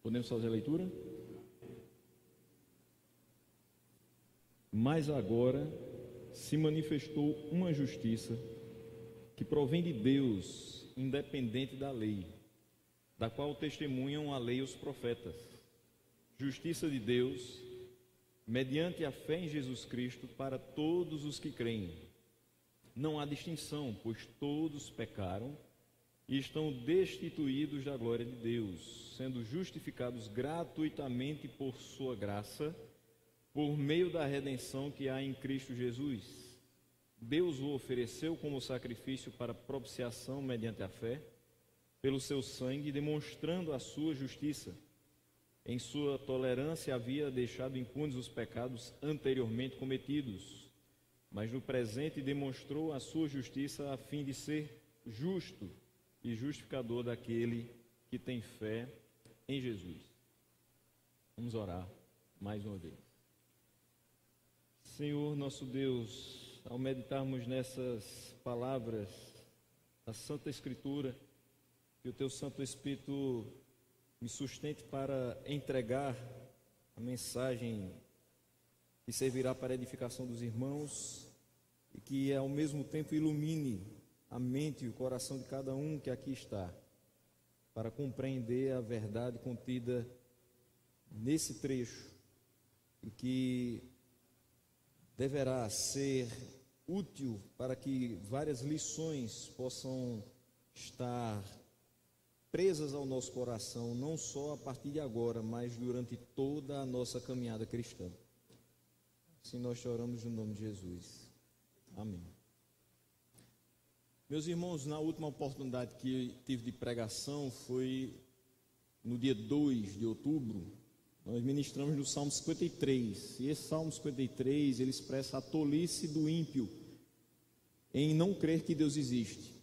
Podemos fazer a leitura? Mas agora se manifestou uma justiça que provém de Deus, independente da lei, da qual testemunham a lei e os profetas. Justiça de Deus, mediante a fé em Jesus Cristo, para todos os que creem. Não há distinção, pois todos pecaram e estão destituídos da glória de Deus, sendo justificados gratuitamente por sua graça, por meio da redenção que há em Cristo Jesus. Deus o ofereceu como sacrifício para propiciação mediante a fé, pelo seu sangue, demonstrando a sua justiça. Em sua tolerância havia deixado impunes os pecados anteriormente cometidos, mas no presente demonstrou a sua justiça a fim de ser justo e justificador daquele que tem fé em Jesus. Vamos orar mais uma vez. Senhor nosso Deus, ao meditarmos nessas palavras da Santa Escritura, que o Teu Santo Espírito me sustente para entregar a mensagem que servirá para a edificação dos irmãos e que ao mesmo tempo ilumine a mente e o coração de cada um que aqui está, para compreender a verdade contida nesse trecho e que deverá ser útil para que várias lições possam estar presas ao nosso coração, não só a partir de agora, mas durante toda a nossa caminhada cristã. Assim nós te oramos no nome de Jesus. Amém. Meus irmãos, na última oportunidade que tive de pregação foi no dia 2 de outubro. Nós ministramos no Salmo 53, e esse Salmo 53, ele expressa a tolice do ímpio em não crer que Deus existe.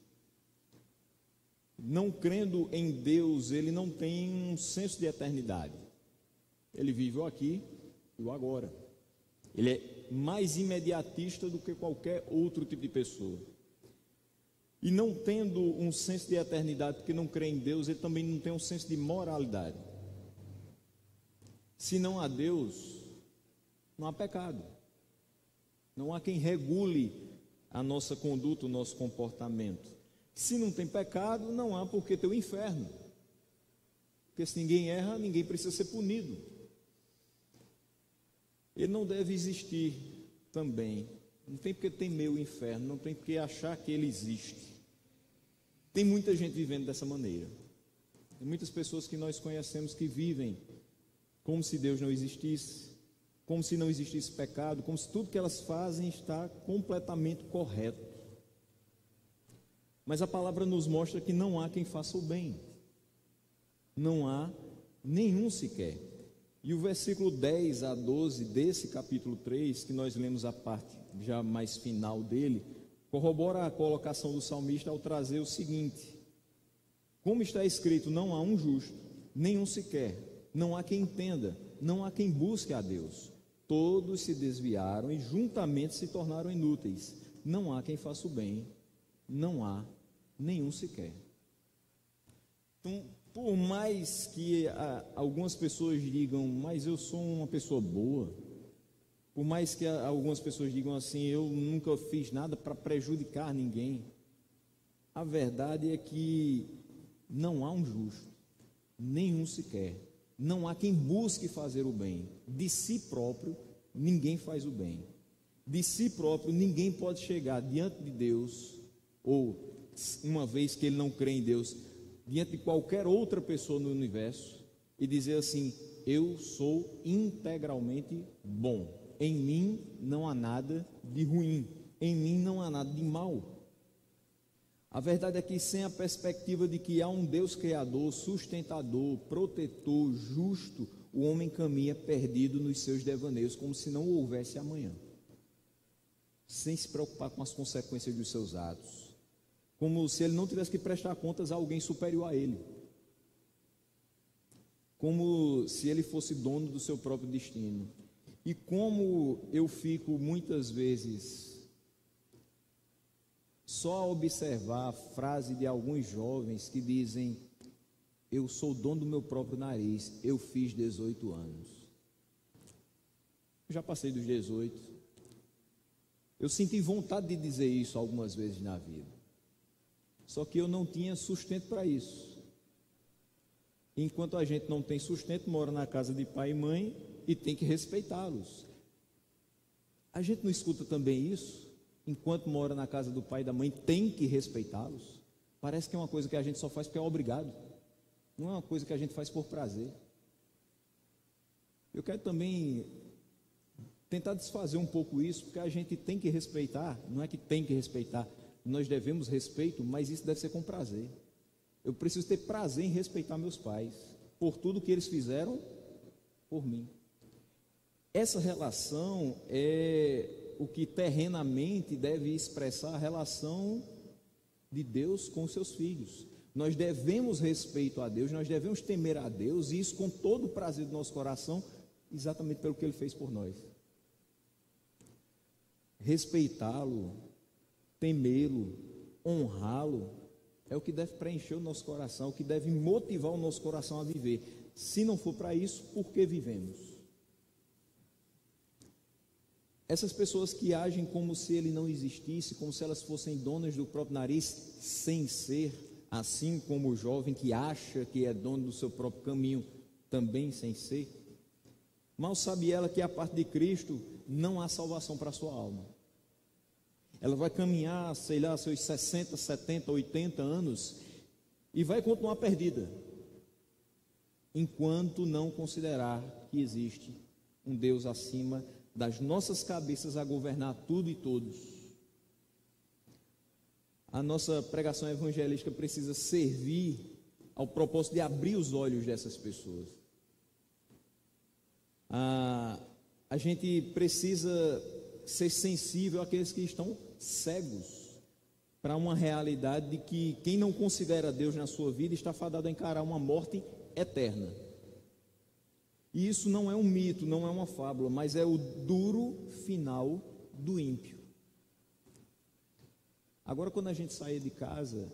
Não crendo em Deus, ele não tem um senso de eternidade. Ele vive o aqui e o agora. Ele é mais imediatista do que qualquer outro tipo de pessoa. E não tendo um senso de eternidade, porque não crê em Deus, ele também não tem um senso de moralidade. Se não há Deus, não há pecado. Não há quem regule a nossa conduta, o nosso comportamento. Se não tem pecado, não há por que ter o inferno. Porque se ninguém erra, ninguém precisa ser punido. Ele não deve existir também. Não tem porque temer o inferno, não tem porque achar que ele existe. Tem muita gente vivendo dessa maneira. Tem muitas pessoas que nós conhecemos que vivem como se Deus não existisse, como se não existisse pecado, como se tudo que elas fazem está completamente correto. Mas a palavra nos mostra que não há quem faça o bem. Não há nenhum sequer. E o versículo 10 a 12 desse capítulo 3, que nós lemos a parte já mais final dele, corrobora a colocação do salmista ao trazer o seguinte: como está escrito, não há um justo, nenhum sequer, não há quem entenda, não há quem busque a Deus. Todos se desviaram e juntamente se tornaram inúteis. Não há quem faça o bem, não há nenhum sequer. Então, por mais que algumas pessoas digam, mas eu sou uma pessoa boa, por mais que algumas pessoas digam assim, eu nunca fiz nada para prejudicar ninguém, a verdade é que não há um justo, nenhum sequer. Não há quem busque fazer o bem. De si próprio, ninguém faz o bem. De si próprio, ninguém pode chegar diante de Deus, ou uma vez que ele não crê em Deus, diante de qualquer outra pessoa no universo, e dizer assim, eu sou integralmente bom. Em mim não há nada de ruim, em mim não há nada de mal. A verdade é que sem a perspectiva de que há um Deus criador, sustentador, protetor, justo, o homem caminha perdido nos seus devaneios, como se não houvesse amanhã, sem se preocupar com as consequências dos seus atos, como se ele não tivesse que prestar contas a alguém superior a ele, como se ele fosse dono do seu próprio destino. E como eu fico muitas vezes só a observar a frase de alguns jovens que dizem, eu sou dono do meu próprio nariz, eu fiz 18 anos. Eu já passei dos 18. Eu senti vontade de dizer isso algumas vezes na vida. Só que eu não tinha sustento para isso. Enquanto a gente não tem sustento, mora na casa de pai e mãe e tem que respeitá-los. A gente não escuta também isso? Enquanto mora na casa do pai e da mãe, tem que respeitá-los? Parece que é uma coisa que a gente só faz porque é obrigado. Não é uma coisa que a gente faz por prazer. Eu quero também tentar desfazer um pouco isso, porque a gente tem que respeitar, não é que tem que respeitar, nós devemos respeito, mas isso deve ser com prazer. Eu preciso ter prazer em respeitar meus pais, por tudo que eles fizeram por mim. Essa relação é o que terrenamente deve expressar a relação de Deus com os seus filhos. Nós devemos respeito a Deus, nós devemos temer a Deus, e isso com todo o prazer do nosso coração, exatamente pelo que Ele fez por nós. Respeitá-lo, temê-lo, honrá-lo, é o que deve preencher o nosso coração, o que deve motivar o nosso coração a viver. Se não for para isso, por que vivemos? Essas pessoas que agem como se ele não existisse, como se elas fossem donas do próprio nariz, sem ser, assim como o jovem que acha que é dono do seu próprio caminho, também sem ser, mal sabe ela que a parte de Cristo não há salvação para a sua alma. Ela vai caminhar, sei lá, seus 60, 70, 80 anos e vai continuar perdida, enquanto não considerar que existe um Deus acima das nossas cabeças a governar tudo e todos. A nossa pregação evangelística precisa servir ao propósito de abrir os olhos dessas pessoas. A gente precisa ser sensível àqueles que estão cegos para uma realidade de que quem não considera Deus na sua vida está fadado a encarar uma morte eterna. E isso não é um mito, não é uma fábula, mas é o duro final do ímpio. Agora, quando a gente saía de casa,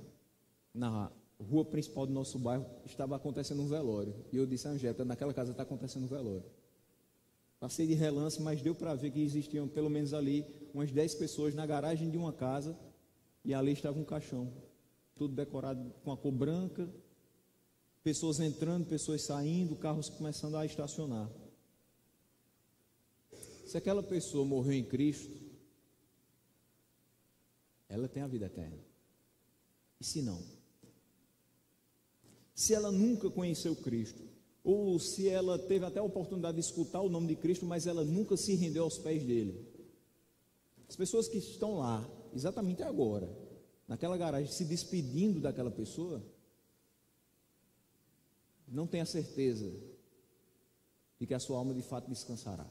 na rua principal do nosso bairro, estava acontecendo um velório. E eu disse a Angélica, naquela casa está acontecendo um velório. Passei de relance, mas deu para ver que existiam pelo menos ali umas 10 pessoas na garagem de uma casa, e ali estava um caixão, tudo decorado com a cor branca, pessoas entrando, pessoas saindo, carros começando a estacionar. Se aquela pessoa morreu em Cristo, ela tem a vida eterna. E se não? Se ela nunca conheceu Cristo, ou se ela teve até a oportunidade de escutar o nome de Cristo, mas ela nunca se rendeu aos pés dele. As pessoas que estão lá, exatamente agora, naquela garagem, se despedindo daquela pessoa, não tem a certeza de que a sua alma de fato descansará.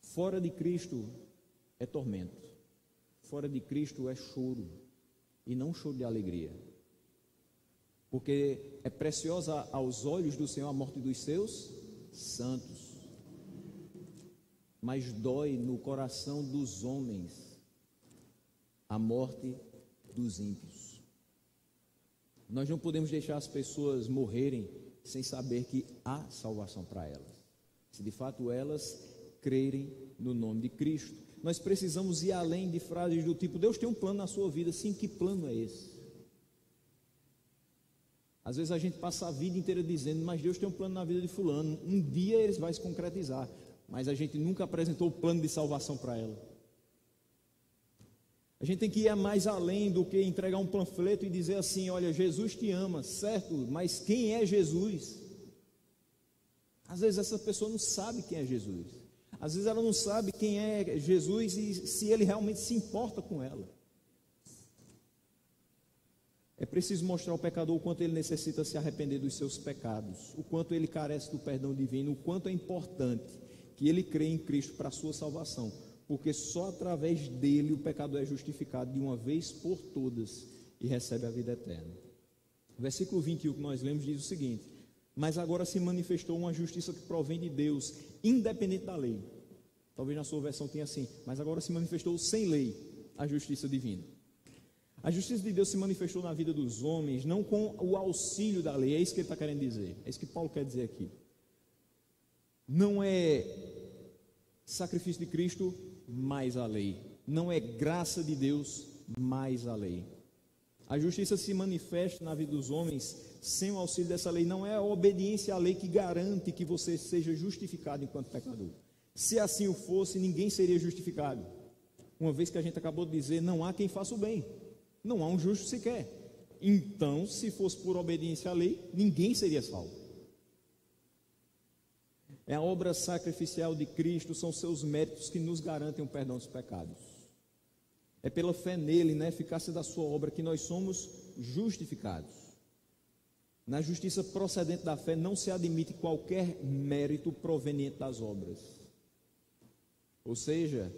Fora de Cristo é tormento, fora de Cristo é choro, e não choro de alegria, porque é preciosa aos olhos do Senhor a morte dos seus santos, mas dói no coração dos homens a morte dos ímpios. Nós não podemos deixar as pessoas morrerem sem saber que há salvação para elas, se de fato elas crerem no nome de Cristo. Nós precisamos ir além de frases do tipo: Deus tem um plano na sua vida. Sim, que plano é esse? Às vezes a gente passa a vida inteira dizendo: mas Deus tem um plano na vida de fulano, um dia ele vai se concretizar, mas a gente nunca apresentou o plano de salvação para ela. A gente tem que ir mais além do que entregar um panfleto e dizer assim: olha, Jesus te ama, certo, mas quem é Jesus? Às vezes essa pessoa não sabe quem é Jesus, às vezes ela não sabe quem é Jesus e se ele realmente se importa com ela. É preciso mostrar ao pecador o quanto ele necessita se arrepender dos seus pecados, o quanto ele carece do perdão divino, o quanto é importante que ele crê em Cristo para a sua salvação, porque só através dele o pecador é justificado de uma vez por todas e recebe a vida eterna. O versículo 21 que nós lemos diz o seguinte: mas agora se manifestou uma justiça que provém de Deus, independente da lei. Talvez na sua versão tenha assim: mas agora se manifestou sem lei a justiça divina. A justiça de Deus se manifestou na vida dos homens, não com o auxílio da lei. É isso que ele está querendo dizer. É isso que Paulo quer dizer aqui. Não é sacrifício de Cristo mais a lei. Não é graça de Deus mais a lei. A justiça se manifesta na vida dos homens sem o auxílio dessa lei. Não é a obediência à lei que garante que você seja justificado enquanto pecador. Se assim o fosse, ninguém seria justificado. Uma vez que a gente acabou de dizer, não há quem faça o bem. Não há um justo sequer. Então, se fosse por obediência à lei, ninguém seria salvo. É a obra sacrificial de Cristo, são seus méritos que nos garantem o perdão dos pecados. É pela fé nele, na eficácia da sua obra, que nós somos justificados. Na justiça procedente da fé não se admite qualquer mérito proveniente das obras. Ou seja,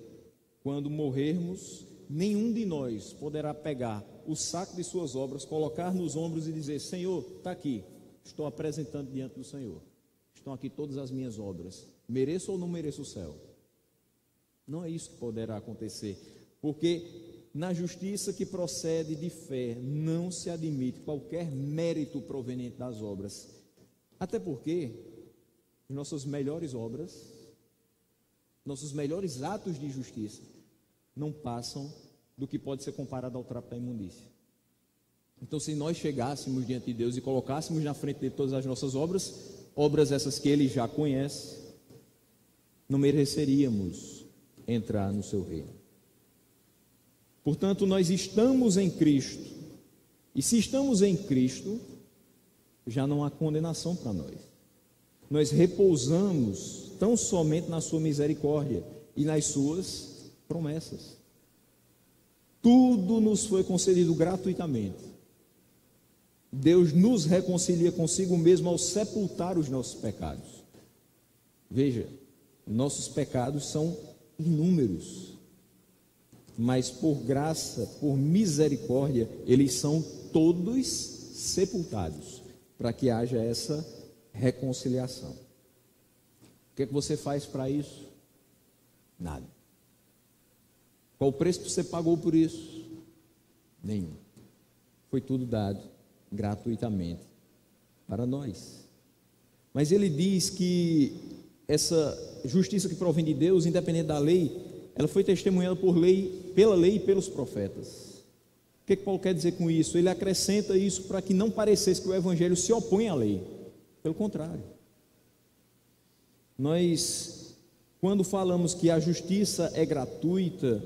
quando morrermos, nenhum de nós poderá pegar o saco de suas obras, colocar nos ombros e dizer: Senhor, está aqui, estou apresentando diante do Senhor. Estão aqui todas as minhas obras. Mereço ou não mereço o céu? Não é isso que poderá acontecer, porque na justiça que procede de fé não se admite qualquer mérito proveniente das obras. Até porque nossas melhores obras, nossos melhores atos de justiça não passam do que pode ser comparado ao trapo da imundícia. Então, se nós chegássemos diante de Deus e colocássemos na frente de todas as nossas obras, obras essas que Ele já conhece, não mereceríamos entrar no seu reino. Portanto, nós estamos em Cristo, e se estamos em Cristo, já não há condenação para nós. Nós repousamos tão somente na sua misericórdia e nas suas promessas. Tudo nos foi concedido gratuitamente. Deus nos reconcilia consigo mesmo ao sepultar os nossos pecados. Veja, nossos pecados são inúmeros, mas por graça, por misericórdia, eles são todos sepultados, para que haja essa reconciliação. O que é que você faz para isso? Nada. Qual o preço que você pagou por isso? Nenhum. Foi tudo dado gratuitamente para nós. Mas ele diz que essa justiça que provém de Deus, independente da lei, ela foi testemunhada pela lei e pelos profetas. O que Paulo quer dizer com isso? Ele acrescenta isso para que não parecesse que o Evangelho se opõe à lei. Pelo contrário. Nós, quando falamos que a justiça é gratuita,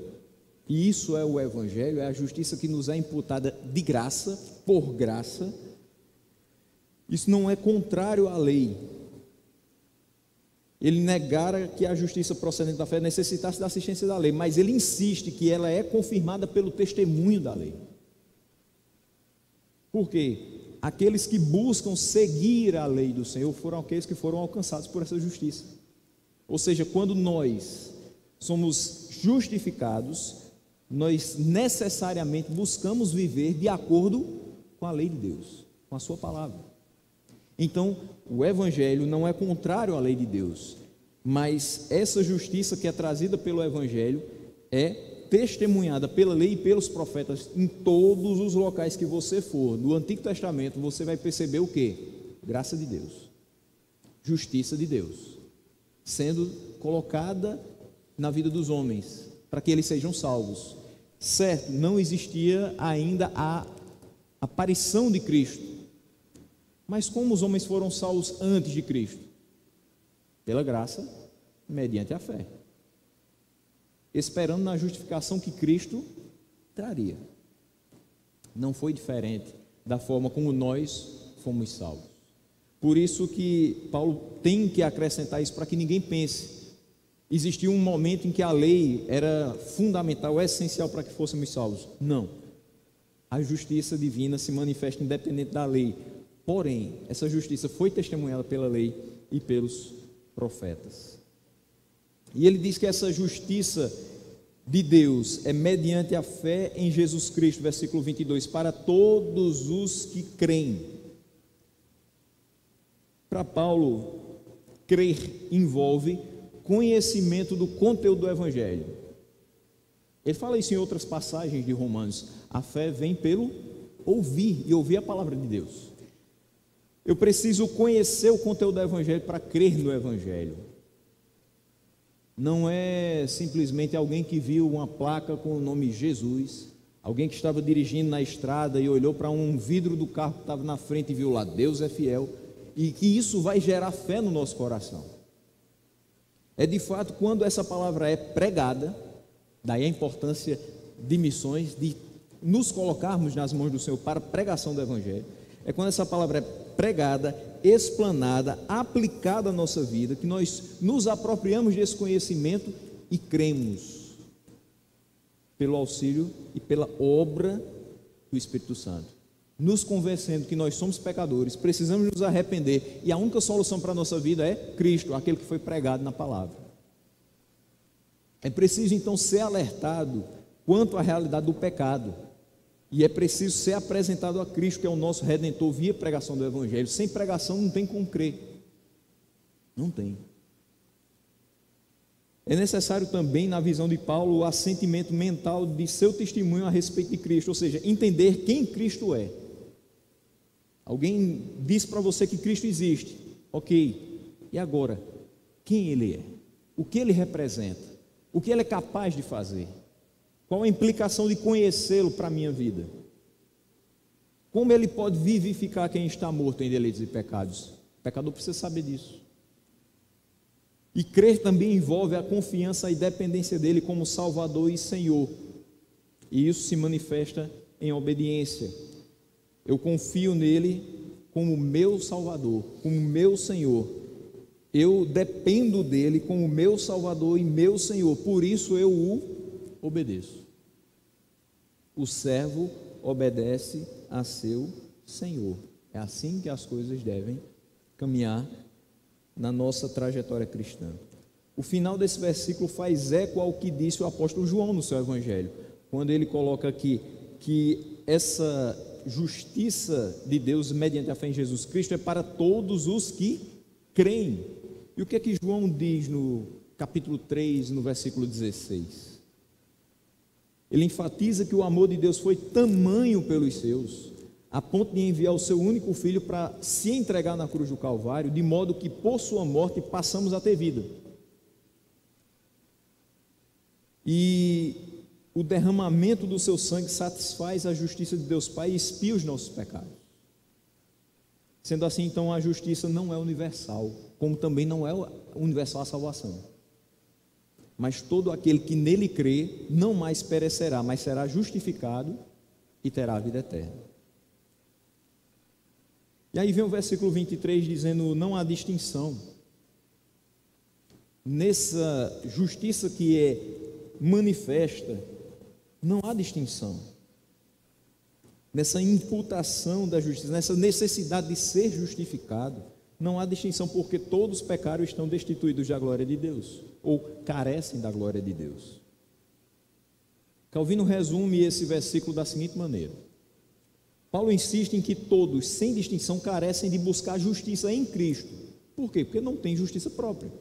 e isso é o Evangelho, é a justiça que nos é imputada de graça, por graça, isso não é contrário à lei. Ele negara que a justiça procedente da fé necessitasse da assistência da lei, mas ele insiste que ela é confirmada pelo testemunho da lei. Por quê? Aqueles que buscam seguir a lei do Senhor foram aqueles que foram alcançados por essa justiça. Ou seja, quando nós somos justificados, nós necessariamente buscamos viver de acordo com a lei de Deus, com a sua palavra. Então, o Evangelho não é contrário à lei de Deus, mas essa justiça que é trazida pelo Evangelho é testemunhada pela lei e pelos profetas em todos os locais que você for. No Antigo Testamento você vai perceber o quê? Graça de Deus, justiça de Deus, sendo colocada na vida dos homens, para que eles sejam salvos. Certo, não existia ainda a aparição de Cristo, mas como os homens foram salvos antes de Cristo? Pela graça, mediante a fé, esperando na justificação que Cristo traria. Não foi diferente da forma como nós fomos salvos. Por isso que Paulo tem que acrescentar isso, para que ninguém pense. Existiu um momento em que a lei era fundamental, essencial para que fôssemos salvos. Não. A justiça divina se manifesta independente da lei. Porém, essa justiça foi testemunhada pela lei e pelos profetas. E ele diz que essa justiça de Deus é mediante a fé em Jesus Cristo, versículo 22, para todos os que creem. Para Paulo, crer envolve conhecimento do conteúdo do Evangelho. Ele fala isso em outras passagens de Romanos. A fé vem pelo ouvir, e ouvir a palavra de Deus. Eu preciso conhecer o conteúdo do Evangelho para crer no Evangelho. Não é simplesmente alguém que viu uma placa com o nome Jesus, alguém que estava dirigindo na estrada e olhou para um vidro do carro que estava na frente e viu lá, Deus é fiel, e que isso vai gerar fé no nosso coração. É de fato quando essa palavra é pregada, daí a importância de missões, de nos colocarmos nas mãos do Senhor para a pregação do Evangelho. É quando essa palavra é pregada, explanada, aplicada à nossa vida, que nós nos apropriamos desse conhecimento e cremos pelo auxílio e pela obra do Espírito Santo, nos convencendo que nós somos pecadores, precisamos nos arrepender, e a única solução para a nossa vida é Cristo, aquele que foi pregado na palavra. É preciso então ser alertado quanto à realidade do pecado, e é preciso ser apresentado a Cristo, que é o nosso Redentor, via pregação do Evangelho. Sem pregação não tem como crer, não tem. É necessário também, na visão de Paulo, o assentimento mental de seu testemunho a respeito de Cristo, ou seja, entender quem Cristo é. Alguém disse para você que Cristo existe, ok, e agora? Quem Ele é? O que Ele representa? O que Ele é capaz de fazer? Qual a implicação de conhecê-lo para a minha vida? Como Ele pode vivificar quem está morto em delitos e pecados? O pecador precisa saber disso. E crer também envolve a confiança e dependência dEle como Salvador e Senhor. E isso se manifesta em obediência. Eu confio nele como meu Salvador, como meu Senhor. Eu dependo dele como meu Salvador e meu Senhor. Por isso eu o obedeço. O servo obedece a seu Senhor. É assim que as coisas devem caminhar na nossa trajetória cristã. O final desse versículo faz eco ao que disse o apóstolo João no seu Evangelho, quando ele coloca aqui que essa justiça de Deus mediante a fé em Jesus Cristo é para todos os que creem. E o que é que João diz no capítulo 3, no versículo 16? Ele enfatiza que o amor de Deus foi tamanho pelos seus, a ponto de enviar o seu único filho para se entregar na cruz do Calvário, de modo que por sua morte passamos a ter vida. E o derramamento do seu sangue satisfaz a justiça de Deus Pai e expia os nossos pecados. Sendo assim, então, a justiça não é universal, como também não é universal a salvação. Mas todo aquele que nele crê não mais perecerá, mas será justificado e terá a vida eterna. E aí vem o versículo 23 dizendo: não há distinção nessa justiça que é manifesta, não há distinção nessa imputação da justiça, nessa necessidade de ser justificado. Não há distinção, porque todos pecaram e estão destituídos da glória de Deus, ou carecem da glória de Deus. Calvino resume esse versículo da seguinte maneira: Paulo insiste em que todos, sem distinção, carecem de buscar justiça em Cristo. Por quê? Porque não tem justiça própria.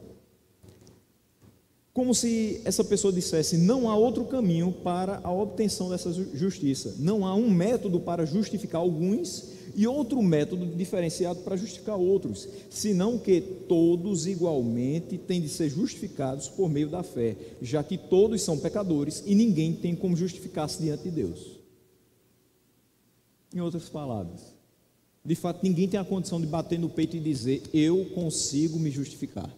Como se essa pessoa dissesse: não há outro caminho para a obtenção dessa justiça. Não há um método para justificar alguns e outro método diferenciado para justificar outros, senão que todos igualmente têm de ser justificados por meio da fé, já que todos são pecadores e ninguém tem como justificar-se diante de Deus. Em outras palavras, de fato, ninguém tem a condição de bater no peito e dizer: eu consigo me justificar.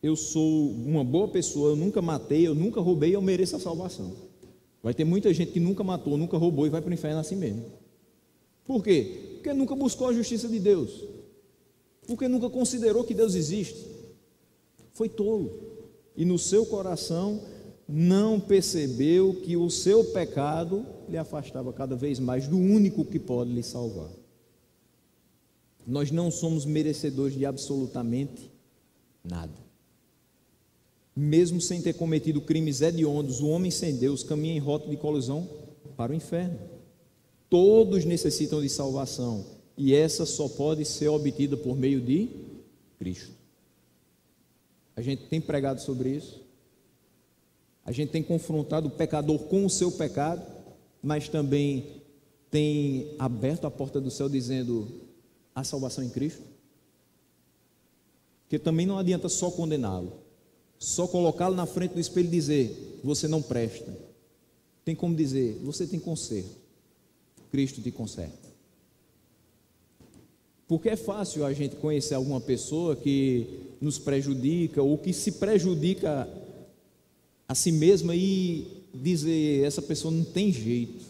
Eu sou uma boa pessoa, eu nunca matei, eu nunca roubei, eu mereço a salvação. Vai ter muita gente que nunca matou, nunca roubou e vai para o inferno assim mesmo. Por quê? Porque nunca buscou a justiça de Deus. Porque nunca considerou que Deus existe. Foi tolo. E no seu coração não percebeu que o seu pecado lhe afastava cada vez mais do único que pode lhe salvar. Nós não somos merecedores de absolutamente nada. Mesmo sem ter cometido crimes hediondos, o homem sem Deus caminha em rota de colisão para o inferno. Todos necessitam de salvação, e essa só pode ser obtida por meio de Cristo. A gente tem pregado sobre isso. A gente tem confrontado o pecador com o seu pecado, mas também tem aberto a porta do céu dizendo: há salvação em Cristo. Porque também não adianta só condená-lo, só colocá-lo na frente do espelho e dizer: você não presta. Tem como dizer: você tem conserto, Cristo te conserta. Porque é fácil a gente conhecer alguma pessoa que nos prejudica ou que se prejudica a si mesma e dizer: essa pessoa não tem jeito.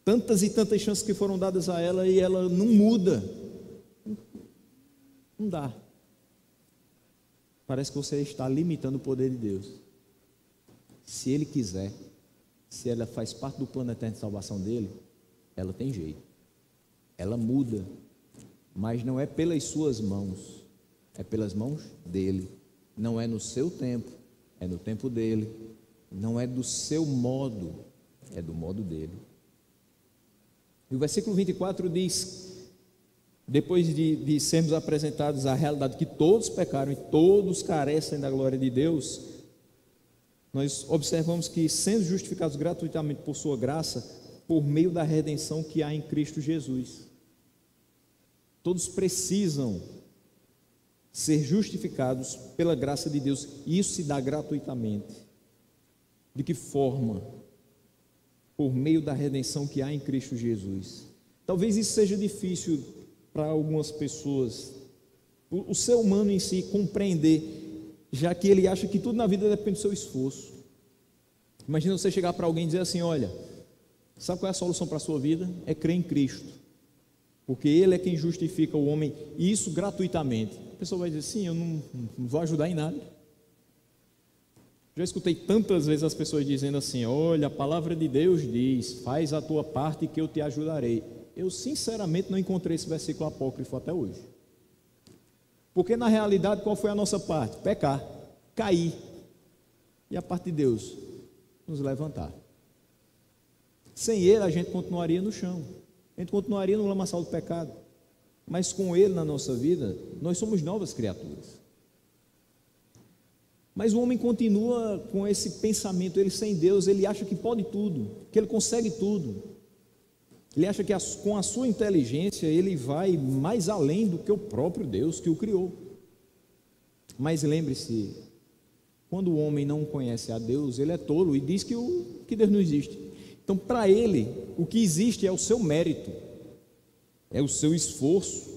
Tantas e tantas chances que foram dadas a ela e ela não muda. Não dá. Parece que você está limitando o poder de Deus. Se Ele quiser, se ela faz parte do plano eterno de salvação dele, ela tem jeito. Ela muda, mas não é pelas suas mãos, é pelas mãos dele. Não é no seu tempo, é no tempo dele. Não é do seu modo, é do modo dele. E o versículo 24 diz: depois de sermos apresentados à realidade que todos pecaram e todos carecem da glória de Deus, nós observamos que, sendo justificados gratuitamente por sua graça, por meio da redenção que há em Cristo Jesus, todos precisam ser justificados pela graça de Deus, e isso se dá gratuitamente. De que forma? Por meio da redenção que há em Cristo Jesus. Talvez isso seja difícil para algumas pessoas, o ser humano em si compreender, já que ele acha que tudo na vida depende do seu esforço. Imagina você chegar para alguém e dizer assim: olha, sabe qual é a solução para a sua vida? É crer em Cristo, porque Ele é quem justifica o homem, e isso gratuitamente. A pessoa vai dizer: sim, eu não vou ajudar em nada. Já escutei tantas vezes as pessoas dizendo assim: olha, a palavra de Deus diz, faz a tua parte que eu te ajudarei. Eu sinceramente não encontrei esse versículo apócrifo até hoje. Porque na realidade qual foi a nossa parte? Pecar, cair. E a parte de Deus? Nos levantar. Sem Ele a gente continuaria no chão, a gente continuaria no lamaçal do pecado. Mas com Ele na nossa vida, nós somos novas criaturas. Mas o homem continua com esse pensamento: ele sem Deus, ele acha que pode tudo, que ele consegue tudo. Ele acha que com a sua inteligência ele vai mais além do que o próprio Deus que o criou. Mas lembre-se, quando o homem não conhece a Deus, ele é tolo e diz que Deus não existe. Então, para ele, o que existe é o seu mérito, é o seu esforço.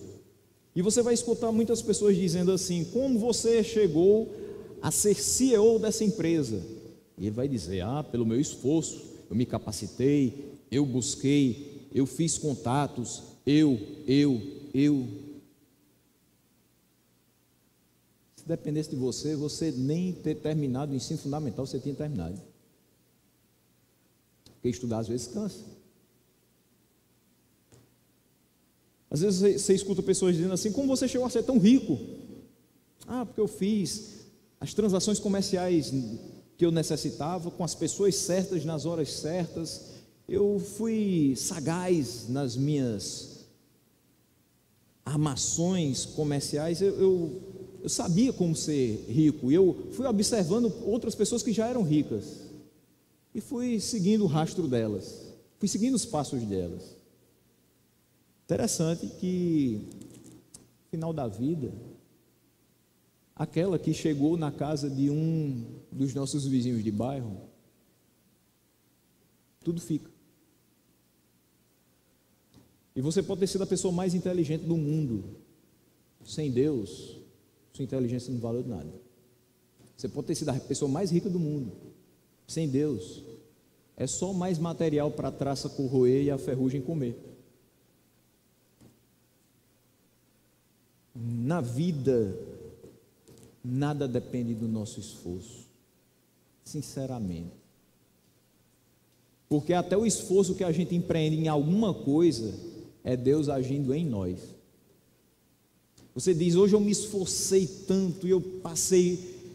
E você vai escutar muitas pessoas dizendo assim: como você chegou a ser CEO dessa empresa? E ele vai dizer: pelo meu esforço, eu me capacitei, eu busquei, eu fiz contatos, eu. Se dependesse de você, você nem ter terminado o ensino fundamental, você tinha terminado. Porque estudar às vezes cansa. Às vezes você escuta pessoas dizendo assim: como você chegou a ser tão rico? Porque eu fiz as transações comerciais que eu necessitava, com as pessoas certas, nas horas certas. Eu fui sagaz nas minhas armações comerciais. Eu sabia como ser rico. E eu fui observando outras pessoas que já eram ricas e fui seguindo o rastro delas, fui seguindo os passos delas. Interessante que, no final da vida, aquela que chegou na casa de um dos nossos vizinhos de bairro, tudo fica. E você pode ter sido a pessoa mais inteligente do mundo. Sem Deus, sua inteligência não valeu nada. Você pode ter sido a pessoa mais rica do mundo. Sem Deus, é só mais material para a traça corroer e a ferrugem comer. Na vida, nada depende do nosso esforço, sinceramente. Porque até o esforço que a gente empreende em alguma coisa é Deus agindo em nós. Você diz: hoje eu me esforcei tanto e eu passei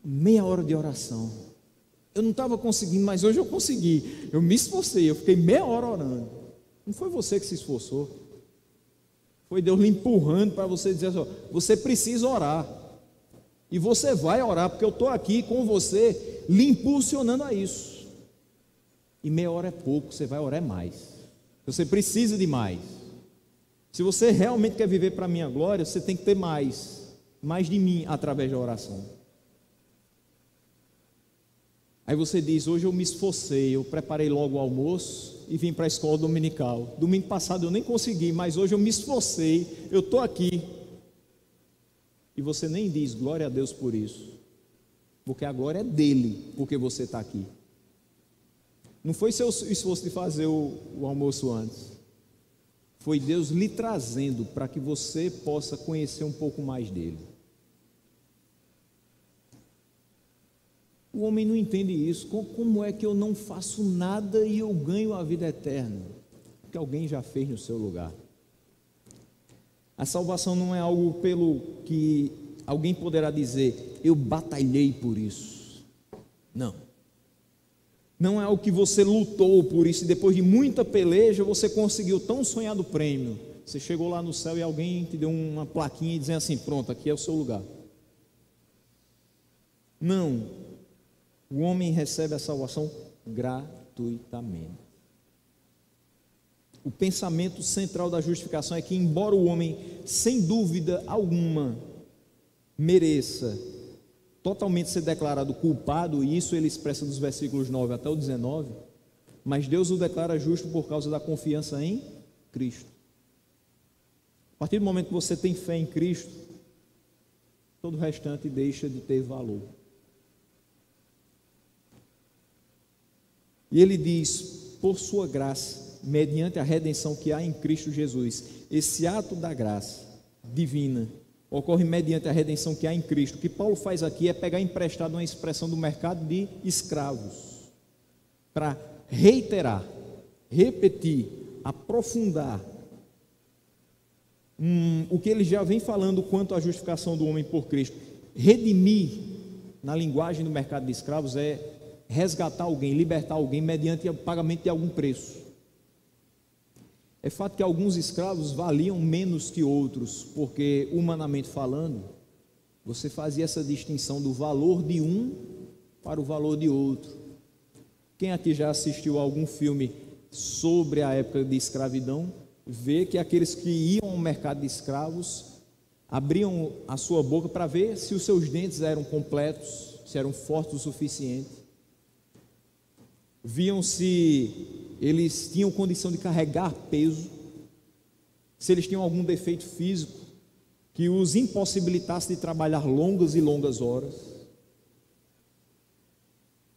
meia hora de oração. Eu não estava conseguindo, mas hoje eu consegui. Eu me esforcei, eu fiquei meia hora orando. Não foi você que se esforçou. Foi Deus lhe empurrando para você dizer assim: você precisa orar. E você vai orar, porque eu estou aqui com você, lhe impulsionando a isso. E meia hora é pouco, você vai orar mais. Você precisa de mais. Se você realmente quer viver para a minha glória, você tem que ter mais de mim através da oração. Aí você diz: hoje eu me esforcei, eu preparei logo o almoço e vim para a escola dominical. Domingo passado eu nem consegui, mas hoje eu me esforcei, eu estou aqui. E você nem diz glória a Deus por isso, porque a glória é dele, porque você está aqui. Não foi seu esforço de fazer o almoço antes, foi Deus lhe trazendo para que você possa conhecer um pouco mais dele. O homem não entende isso. Como é que eu não faço nada e eu ganho a vida eterna? Porque alguém já fez no seu lugar. A salvação não é algo pelo que alguém poderá dizer: eu batalhei por isso. Não. Não é algo que você lutou por isso e depois de muita peleja você conseguiu tão sonhado prêmio. Você chegou lá no céu e alguém te deu uma plaquinha dizendo assim: pronto, aqui é o seu lugar. Não. O homem recebe a salvação gratuitamente. O pensamento central da justificação é que, embora o homem, sem dúvida alguma, mereça totalmente ser declarado culpado, e isso ele expressa dos versículos 9 até o 19, mas Deus o declara justo por causa da confiança em Cristo. A partir do momento que você tem fé em Cristo, todo o restante deixa de ter valor. E ele diz: por sua graça, mediante a redenção que há em Cristo Jesus. Esse ato da graça divina ocorre mediante a redenção que há em Cristo. O que Paulo faz aqui é pegar emprestado uma expressão do mercado de escravos, para reiterar, repetir, aprofundar o que ele já vem falando quanto à justificação do homem por Cristo. Redimir, na linguagem do mercado de escravos, é resgatar alguém, libertar alguém mediante o pagamento de algum preço. É fato que alguns escravos valiam menos que outros, porque, humanamente falando, você fazia essa distinção do valor de um para o valor de outro. Quem aqui já assistiu a algum filme sobre a época de escravidão, vê que aqueles que iam ao mercado de escravos abriam a sua boca para ver se os seus dentes eram completos, se eram fortes o suficiente. Viam se eles tinham condição de carregar peso, se eles tinham algum defeito físico que os impossibilitasse de trabalhar longas e longas horas.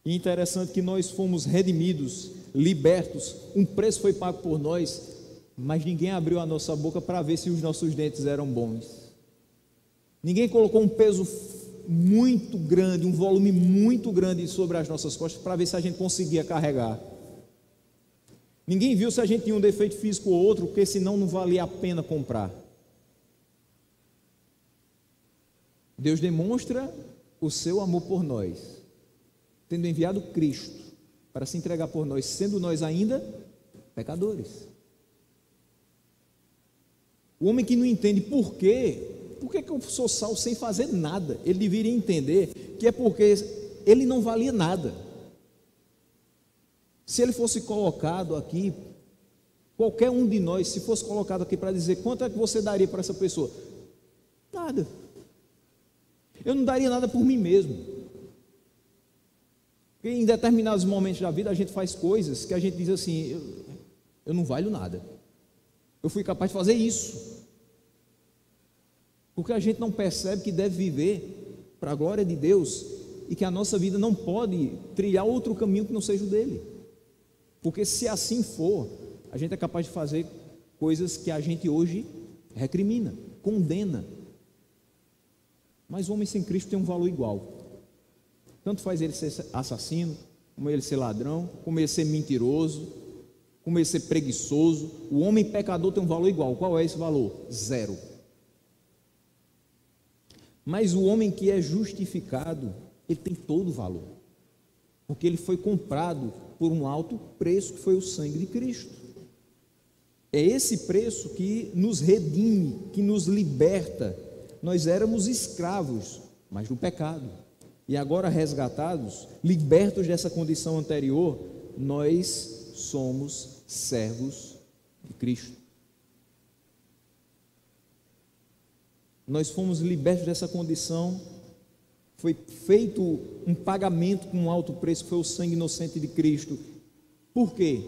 E interessante que nós fomos redimidos, libertos, um preço foi pago por nós, mas ninguém abriu a nossa boca para ver se os nossos dentes eram bons. Ninguém colocou um peso muito grande, um volume muito grande sobre as nossas costas para ver se a gente conseguia carregar. Ninguém viu se a gente tinha um defeito físico ou outro, porque senão não valia a pena comprar. Deus demonstra o seu amor por nós, tendo enviado Cristo para se entregar por nós, sendo nós ainda pecadores. O homem que não entende por que eu sou salvo sem fazer nada, ele deveria entender que é porque ele não valia nada. Se ele fosse colocado aqui, qualquer um de nós, se fosse colocado aqui para dizer quanto é que você daria para essa pessoa? Nada. Eu não daria nada por mim mesmo. Porque em determinados momentos da vida a gente faz coisas que a gente diz assim: eu não valho nada. Eu fui capaz de fazer isso. Porque a gente não percebe que deve viver para a glória de Deus e que a nossa vida não pode trilhar outro caminho que não seja o dele. Porque se assim for, a gente é capaz de fazer coisas que a gente hoje recrimina, condena. Mas o homem sem Cristo tem um valor igual. Tanto faz ele ser assassino, como ele ser ladrão, como ele ser mentiroso, como ele ser preguiçoso. O homem pecador tem um valor igual. Qual é esse valor? 0. Mas o homem que é justificado, ele tem todo o valor, porque ele foi comprado por um alto preço, que foi o sangue de Cristo. É esse preço que nos redime, que nos liberta. Nós éramos escravos mas do pecado. E agora resgatados, libertos dessa condição anterior, nós somos servos de Cristo. Nós fomos libertos dessa condição, foi feito um pagamento com um alto preço, foi o sangue inocente de Cristo. Por quê?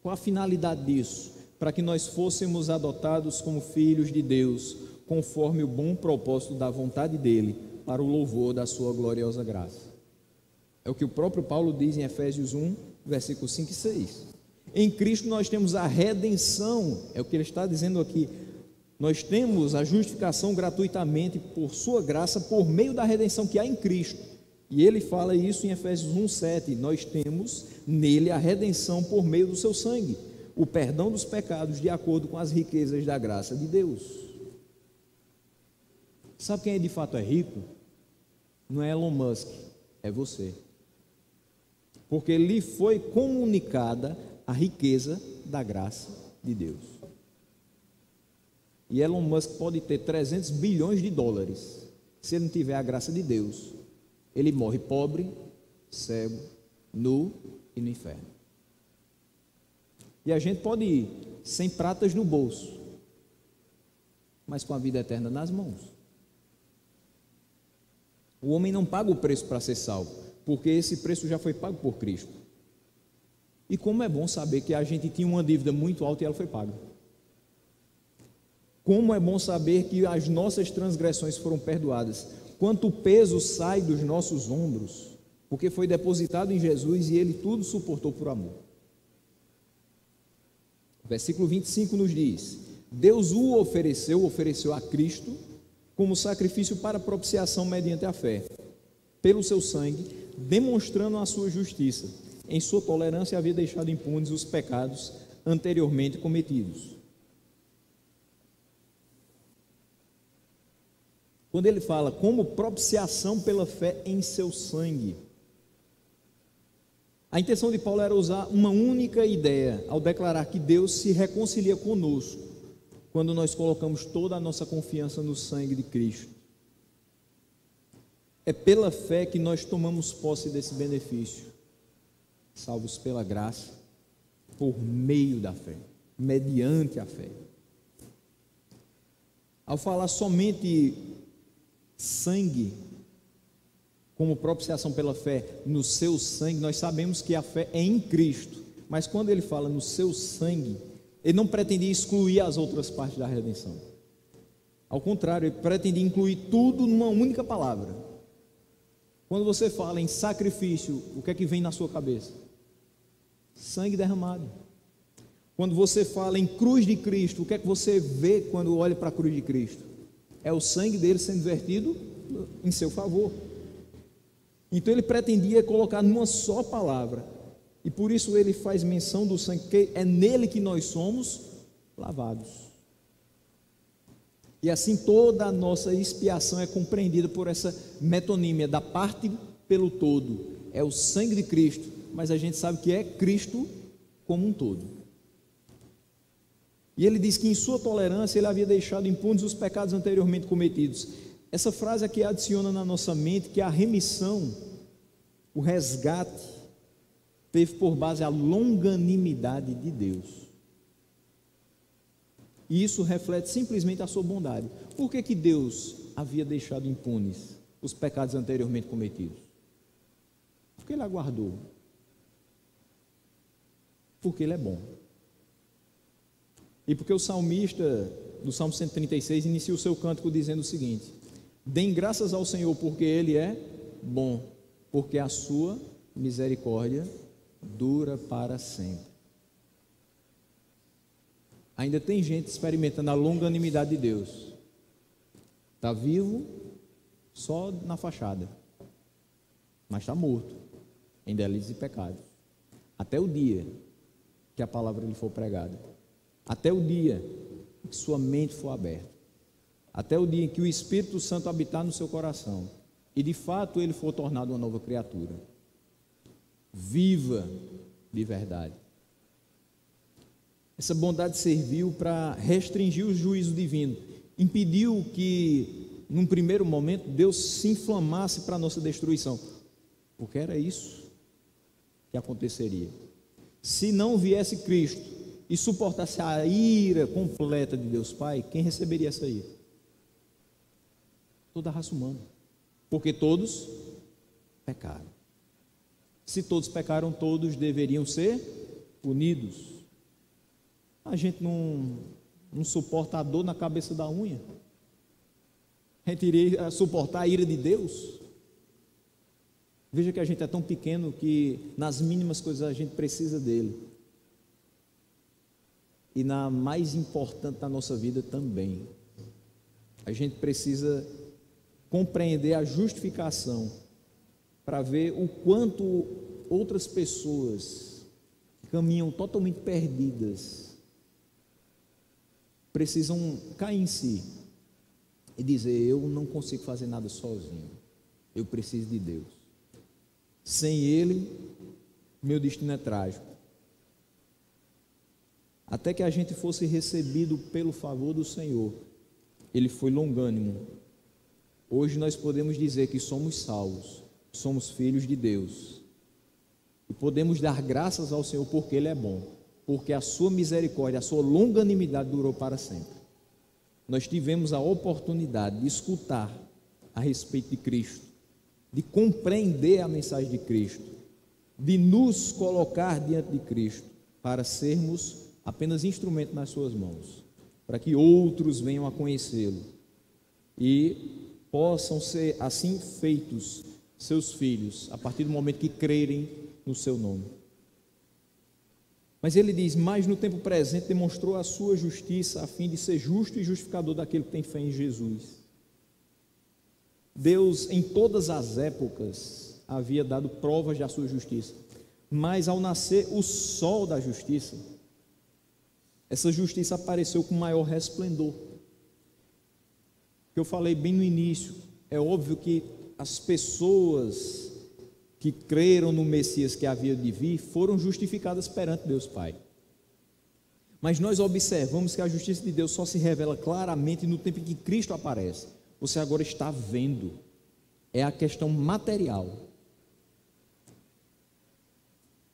Qual a finalidade disso? Para que nós fôssemos adotados como filhos de Deus, conforme o bom propósito da vontade dEle, para o louvor da sua gloriosa graça. É o que o próprio Paulo diz em Efésios 1, versículos 5 e 6. Em Cristo nós temos a redenção, é o que ele está dizendo aqui. Nós temos a justificação gratuitamente por sua graça, por meio da redenção que há em Cristo. E ele fala isso em Efésios 1, 7. Nós temos nele a redenção por meio do seu sangue, o perdão dos pecados de acordo com as riquezas da graça de Deus. Sabe quem de fato é rico? Não é Elon Musk, é você. Porque lhe foi comunicada a riqueza da graça de Deus. E Elon Musk pode ter 300 bilhões de dólares. Se ele não tiver a graça de Deus, ele morre pobre, cego, nu e no inferno. E a gente pode ir sem pratas no bolso, mas com a vida eterna nas mãos. O homem não paga o preço para ser salvo, porque esse preço já foi pago por Cristo. E como é bom saber que a gente tinha uma dívida muito alta e ela foi paga. Como é bom saber que as nossas transgressões foram perdoadas. Quanto peso sai dos nossos ombros, porque foi depositado em Jesus e Ele tudo suportou por amor. O versículo 25 nos diz: Deus o ofereceu a Cristo como sacrifício para propiciação mediante a fé, pelo seu sangue, demonstrando a sua justiça. Em sua tolerância havia deixado impunes os pecados anteriormente cometidos. Quando ele fala como propiciação pela fé em seu sangue, a intenção de Paulo era usar uma única ideia ao declarar que Deus se reconcilia conosco quando nós colocamos toda a nossa confiança no sangue de Cristo. É pela fé que nós tomamos posse desse benefício, salvos pela graça, por meio da fé, mediante a fé. Ao falar somente sangue, como propiciação pela fé no seu sangue, nós sabemos que a fé é em Cristo, mas quando ele fala no seu sangue, ele não pretendia excluir as outras partes da redenção. Ao contrário, ele pretendia incluir tudo numa única palavra. Quando você fala em sacrifício, o que é que vem na sua cabeça? Sangue derramado. Quando você fala em cruz de Cristo, o que é que você vê quando olha para a cruz de Cristo? É o sangue dele sendo vertido em seu favor. Então ele pretendia colocar numa só palavra, e por isso ele faz menção do sangue, que é nele que nós somos lavados. E assim toda a nossa expiação é compreendida por essa metonímia da parte pelo todo. É o sangue de Cristo, mas a gente sabe que é Cristo como um todo. E ele diz que em sua tolerância ele havia deixado impunes os pecados anteriormente cometidos. Essa frase aqui adiciona na nossa mente que a remissão, o resgate, teve por base a longanimidade de Deus. E isso reflete simplesmente a sua bondade. Por que Deus havia deixado impunes os pecados anteriormente cometidos? Porque ele aguardou. Porque ele é bom. E porque o salmista, do Salmo 136, inicia o seu cântico dizendo o seguinte: deem graças ao Senhor, porque Ele é bom, porque a sua misericórdia dura para sempre. Ainda tem gente experimentando a longanimidade de Deus. Está vivo só na fachada, mas está morto em delitos e pecados, até o dia que a palavra lhe for pregada. Até o dia que sua mente for aberta, até o dia em que o Espírito Santo habitar no seu coração e de fato ele for tornado uma nova criatura, viva de verdade. Essa bondade serviu para restringir o juízo divino, impediu que num primeiro momento, Deus se inflamasse para a nossa destruição, porque era isso que aconteceria. Se não viesse Cristo e suportasse a ira completa de Deus Pai, quem receberia essa ira? Toda a raça humana, porque todos pecaram. Se todos pecaram, todos deveriam ser punidos. A gente não suporta a dor na cabeça da unha. A gente iria suportar a ira de Deus? Veja que a gente é tão pequeno que nas mínimas coisas a gente precisa dele. E na mais importante da nossa vida também. A gente precisa compreender a justificação para ver o quanto outras pessoas que caminham totalmente perdidas precisam cair em si e dizer: eu não consigo fazer nada sozinho, eu preciso de Deus. Sem Ele, meu destino é trágico. Até que a gente fosse recebido pelo favor do Senhor, Ele foi longânimo. Hoje nós podemos dizer que somos salvos, somos filhos de Deus, e podemos dar graças ao Senhor porque Ele é bom, porque a sua misericórdia, a sua longanimidade durou para sempre. Nós tivemos a oportunidade de escutar a respeito de Cristo, de compreender a mensagem de Cristo, de nos colocar diante de Cristo, para sermos apenas instrumento nas suas mãos, para que outros venham a conhecê-lo e possam ser assim feitos seus filhos, a partir do momento que crerem no seu nome. Mas ele diz: mas no tempo presente demonstrou a sua justiça, a fim de ser justo e justificador daquele que tem fé em Jesus. Deus, em todas as épocas, havia dado provas da sua justiça, mas ao nascer o sol da justiça, essa justiça apareceu com maior resplendor. Que eu falei bem no início, é óbvio que as pessoas que creram no Messias que havia de vir foram justificadas perante Deus Pai. Mas nós observamos que a justiça de Deus só se revela claramente no tempo em que Cristo aparece. Você agora está vendo, é a questão material.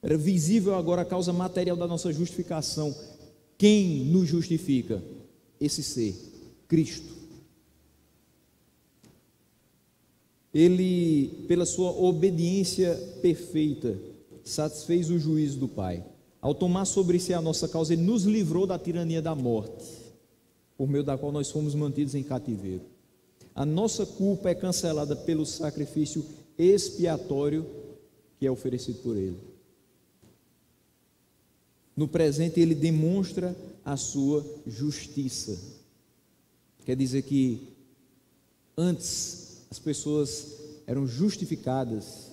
Era visível agora a causa material da nossa justificação. Quem nos justifica? Esse ser, Cristo. Ele, pela sua obediência perfeita, satisfez o juízo do Pai. Ao tomar sobre si a nossa causa, Ele nos livrou da tirania da morte, por meio da qual nós fomos mantidos em cativeiro. A nossa culpa é cancelada pelo sacrifício expiatório que é oferecido por Ele. No presente, Ele demonstra a sua justiça. Quer dizer que antes as pessoas eram justificadas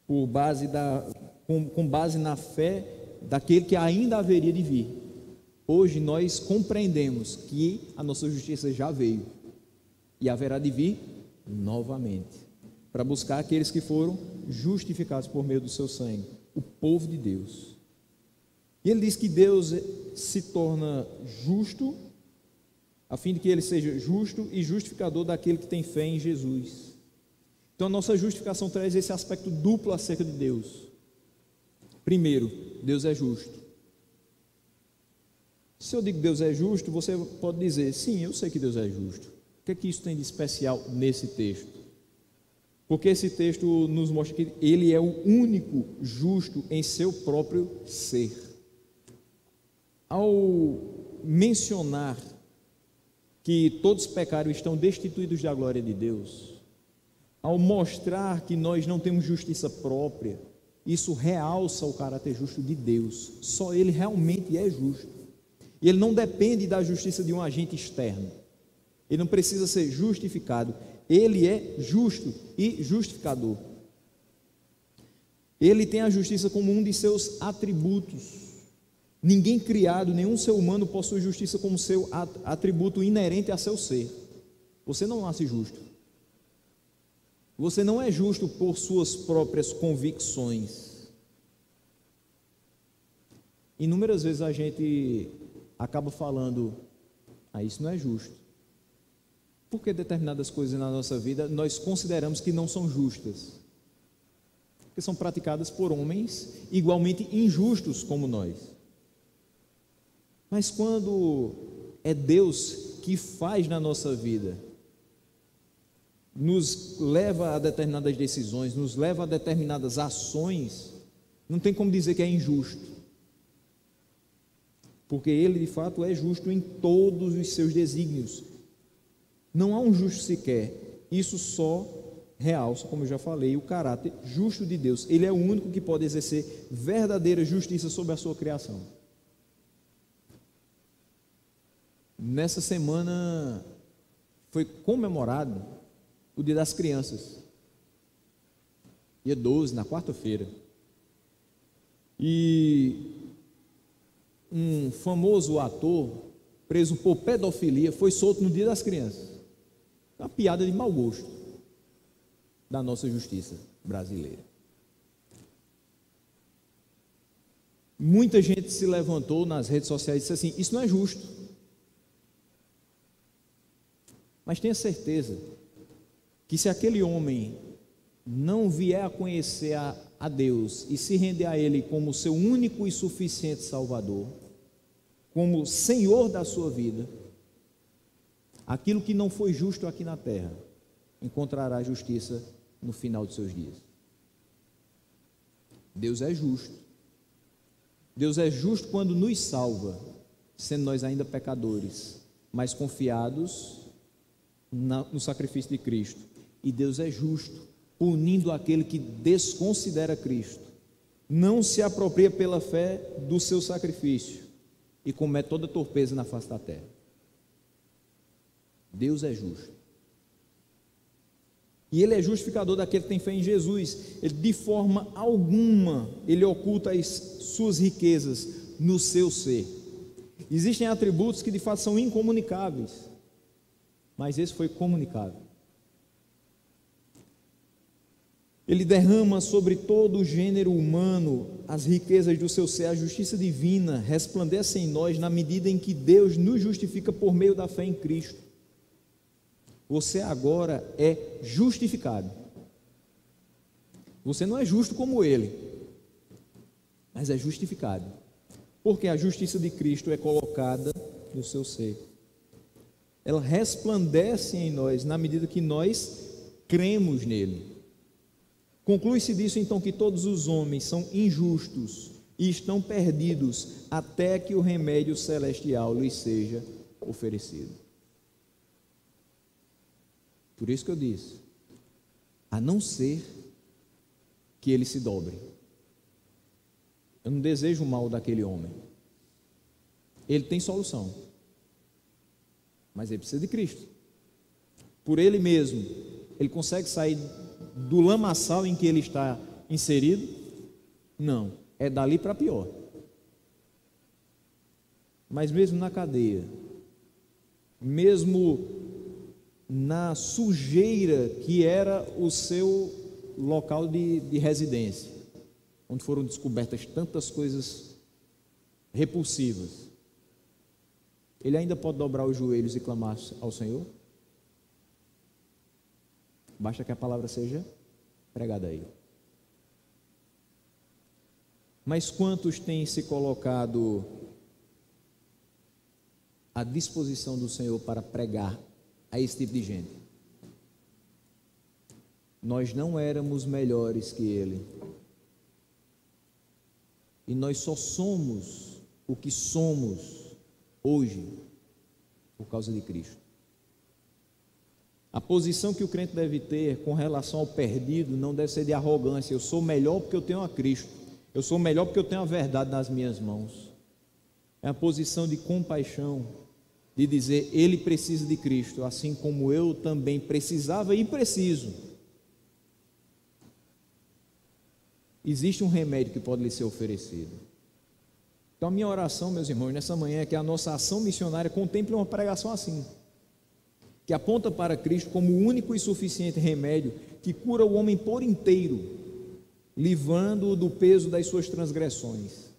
com base na fé daquele que ainda haveria de vir. Hoje nós compreendemos que a nossa justiça já veio e haverá de vir novamente, para buscar aqueles que foram justificados por meio do seu sangue, o povo de Deus. E ele diz que Deus se torna justo, a fim de que ele seja justo e justificador daquele que tem fé em Jesus. Então a nossa justificação traz esse aspecto duplo acerca de Deus. Primeiro, Deus é justo. Se eu digo Deus é justo, você pode dizer: sim, eu sei que Deus é justo. O que é que isso tem de especial nesse texto? Porque esse texto nos mostra que Ele é o único justo em seu próprio ser. Ao mencionar que todos pecaram e estão destituídos da glória de Deus, ao mostrar que nós não temos justiça própria, isso realça o caráter justo de Deus. Só Ele realmente é justo. E Ele não depende da justiça de um agente externo. Ele não precisa ser justificado. Ele é justo e justificador. Ele tem a justiça como um de seus atributos. Ninguém criado, nenhum ser humano possui justiça como seu atributo inerente a seu ser. Você não nasce justo. Você não é justo por suas próprias convicções. Inúmeras vezes a gente acaba falando: isso não é justo. Por que determinadas coisas na nossa vida nós consideramos que não são justas? Porque são praticadas por homens igualmente injustos como nós. Mas quando é Deus que faz na nossa vida, nos leva a determinadas decisões, nos leva a determinadas ações, não tem como dizer que é injusto, porque Ele de fato é justo em todos os seus desígnios. Não há um justo sequer. Isso só realça, como eu já falei, o caráter justo de Deus. Ele é o único que pode exercer verdadeira justiça sobre a sua criação. Nessa semana foi comemorado o Dia das Crianças, dia 12, na quarta-feira. E um famoso ator, preso por pedofilia, foi solto no Dia das Crianças. Uma piada de mau gosto da nossa justiça brasileira. Muita gente se levantou nas redes sociais e disse assim: isso não é justo. Mas tenha certeza que se aquele homem não vier a conhecer a Deus e se render a Ele como seu único e suficiente Salvador, como Senhor da sua vida, aquilo que não foi justo aqui na terra encontrará justiça no final de seus dias. Deus é justo. Deus é justo quando nos salva, sendo nós ainda pecadores, mas confiados no sacrifício de Cristo. E Deus é justo punindo aquele que desconsidera Cristo, não se apropria pela fé do seu sacrifício e comete toda torpeza na face da terra. Deus é justo. E Ele é justificador daquele que tem fé em Jesus. Ele, de forma alguma, Ele oculta as suas riquezas no seu ser. Existem atributos que de fato são incomunicáveis, mas esse foi comunicável. Ele derrama sobre todo o gênero humano as riquezas do seu ser. A justiça divina resplandece em nós na medida em que Deus nos justifica por meio da fé em Cristo. Você agora é justificado. Você não é justo como Ele, mas é justificado, porque a justiça de Cristo é colocada no seu ser. Ela resplandece em nós na medida que nós cremos nele. Conclui-se disso então que todos os homens são injustos e estão perdidos até que o remédio celestial lhes seja oferecido. Por isso que eu disse, a não ser que ele se dobre. Eu não desejo o mal daquele homem. Ele tem solução, mas ele precisa de Cristo. Por ele mesmo, ele consegue sair do lamaçal em que ele está inserido? Não, é dali para pior. Mas mesmo na cadeia, mesmo na sujeira que era o seu local de residência, onde foram descobertas tantas coisas repulsivas, ele ainda pode dobrar os joelhos e clamar ao Senhor? Basta que a palavra seja pregada a ele. Mas quantos têm se colocado à disposição do Senhor para pregar a esse tipo de gente? Nós não éramos melhores que ele, e nós só somos o que somos hoje por causa de Cristo. A posição que o crente deve ter com relação ao perdido não deve ser de arrogância. Eu sou melhor porque eu tenho a Cristo, eu sou melhor porque eu tenho a verdade nas minhas mãos. É a posição de compaixão, de dizer: ele precisa de Cristo, assim como eu também precisava e preciso. Existe um remédio que pode lhe ser oferecido. Então a minha oração, meus irmãos, nessa manhã é que a nossa ação missionária contemple uma pregação assim, que aponta para Cristo como o único e suficiente remédio que cura o homem por inteiro, livrando-o do peso das suas transgressões,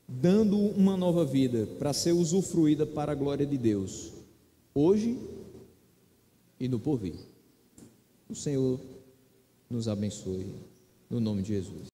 dando uma nova vida para ser usufruída para a glória de Deus, hoje e no porvir. O Senhor nos abençoe, no nome de Jesus.